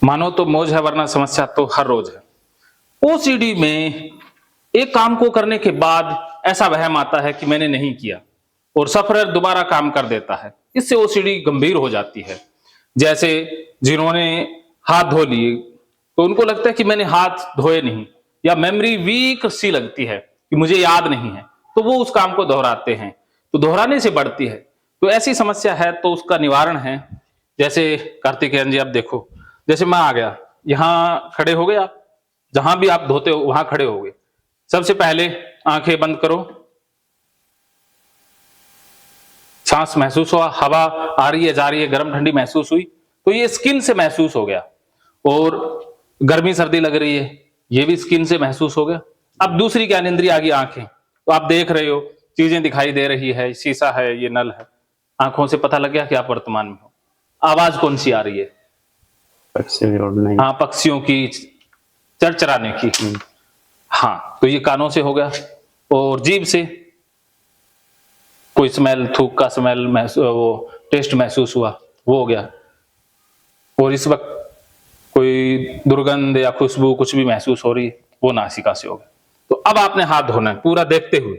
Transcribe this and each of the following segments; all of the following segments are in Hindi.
मानो तो मौज है वरना समस्या तो हर रोज है। ओसीडी में एक काम को करने के बाद ऐसा वहम आता है कि मैंने नहीं किया और सफरर दोबारा काम कर देता है। इससे ओसीडी गंभीर हो जाती है। जैसे जिन्होंने हाथ धो लिए तो उनको लगता है कि मैंने हाथ धोए नहीं, या मेमोरी वीक सी लगती है कि मुझे याद नहीं है, तो वो उस काम को दोहराते हैं, तो दोहराने से बढ़ती है। तो ऐसी समस्या है तो उसका निवारण है। जैसे कार्तिकेयन जी आप देखो, जैसे मैं आ गया यहाँ खड़े हो गए, आप जहां भी आप धोते हो वहां खड़े हो गए। सबसे पहले आंखें बंद करो, सांस महसूस हुआ, हवा आ रही है जा रही है, गर्म ठंडी महसूस हुई, तो ये स्किन से महसूस हो गया। और गर्मी सर्दी लग रही है, ये भी स्किन से महसूस हो गया। अब दूसरी ज्ञानेंद्रिय आ गई आंखें, तो आप देख रहे हो, चीजें दिखाई दे रही है, शीशा है, ये नल है, आंखों से पता लग गया कि आप वर्तमान में हो। आवाज कौन सी आ रही है? हाँ, पक्षियों की चरचराने की। हाँ, तो ये कानों से हो गया। और जीभ से कोई स्मेल, थूक का स्मेल वो टेस्ट महसूस हुआ, वो हो गया। और इस वक्त कोई दुर्गंध या खुशबू कुछ भी महसूस हो रही है, वो नासिका से हो गया। तो अब आपने हाथ धोना है पूरा देखते हुए,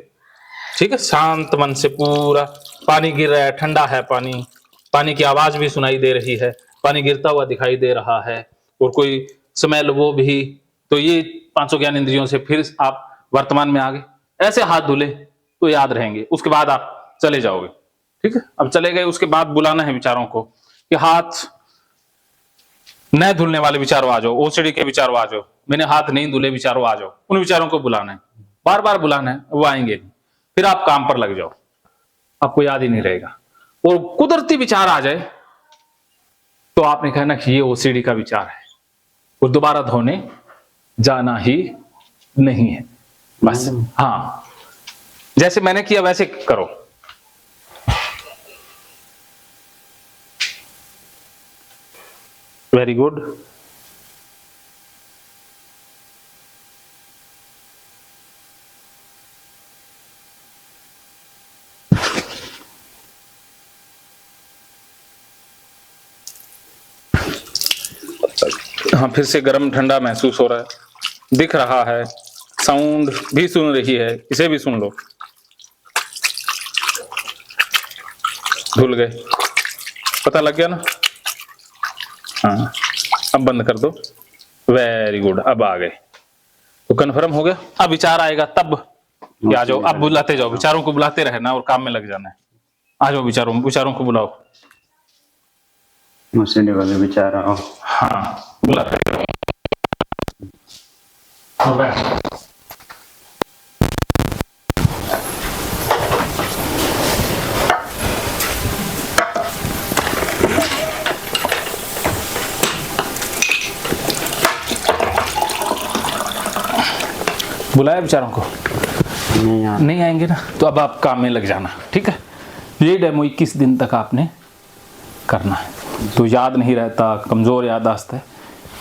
ठीक है, शांत मन से। पूरा पानी गिर रहा है, ठंडा है पानी, पानी की आवाज भी सुनाई दे रही है, पानी गिरता हुआ दिखाई दे रहा है, और कोई स्मेल वो भी। तो ये पांचों ज्ञान इंद्रियों से फिर आप वर्तमान में आ गए। ऐसे हाथ धुले तो याद रहेंगे। उसके बाद आप चले जाओगे, ठीक है। अब चले गए, उसके बाद बुलाना है विचारों को कि हाथ न धुलने वाले विचारों आ जाओ, ओसीडी के विचारों आ जाओ, मैंने हाथ नहीं धुले विचारों आ जाओ। उन विचारों को बुलाना है, बार बार बुलाना है, वो आएंगे। फिर आप काम पर लग जाओ, आपको याद ही नहीं रहेगा। और कुदरती विचार आ जाए तो आपने कहना कि ये ओसीडी का विचार है, और दोबारा धोने जाना ही नहीं है, बस। हाँ, जैसे मैंने किया वैसे करो। Very good. हाँ, फिर से गर्म ठंडा महसूस हो रहा है, दिख रहा है, साउंड भी सुन रही है, इसे भी सुन लो। धुल गए, पता लग गया ना? हाँ, अब बंद कर दो। वेरी गुड, अब आ गए तो कन्फर्म हो गया। अब विचार आएगा तब आ जाओ, अब बुलाते जाओ, विचारों को बुलाते रहना और काम में लग जाना है। आ जाओ, विचारों को बुलाओ। ओसीडी वाले विचार आओ। हाँ, बुलाते रहो। बुलाया विचारों को? नहीं आएंगे ना, तो अब आप काम में लग जाना, ठीक है। ये डेमो 21 दिन तक आपने करना है। तो याद नहीं रहता, कमजोर याददाश्त है,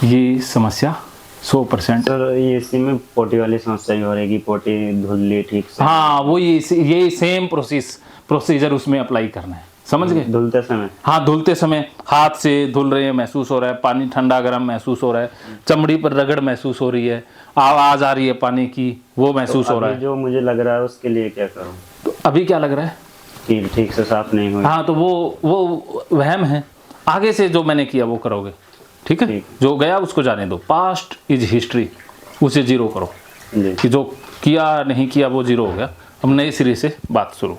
ये समस्या 100%। सर, ये इसी में पोटी वाली समस्या भी हो रही है, पोटी धुल ली ठीक से? हाँ, वो ये सेम प्रोसीजर उसमें अप्लाई करना है, समझ गए? धुलते समय? हाँ, धुलते समय हाथ से धुल रहे हैं, महसूस हो रहा है, पानी ठंडा गर्म महसूस हो रहा है, चमड़ी पर रगड़ महसूस हो रही है, आवाज आ रही है पानी की, वो महसूस हो रहा है। जो मुझे लग रहा है उसके लिए क्या करूं? तो अभी क्या लग रहा है कि ठीक से साफ नहीं हुई? हाँ, तो वो वहम है। आगे से जो मैंने किया वो करोगे, ठीक है। जो गया उसको जाने दो, पास्ट इज हिस्ट्री, उसे जीरो करो कि जो किया नहीं किया वो जीरो हो गया। अब नए सिरे से बात शुरू।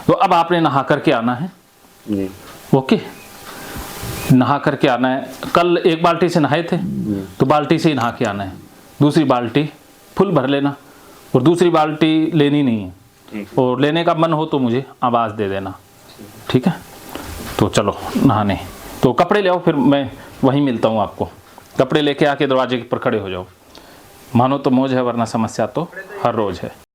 तो अब आपने नहा करके आना है जी। ओके, नहा करके आना है। कल एक बाल्टी से नहाए थे तो बाल्टी से ही नहा के आना है। दूसरी बाल्टी फुल भर लेना, और दूसरी बाल्टी लेनी नहीं है, और लेने का मन हो तो मुझे आवाज दे देना, ठीक है। तो चलो नहाने, तो कपड़े ले आओ, फिर मैं वहीं मिलता हूँ आपको। कपड़े लेके आके दरवाजे पर खड़े हो जाओ। मानो तो मौज है वरना समस्या तो हर रोज है।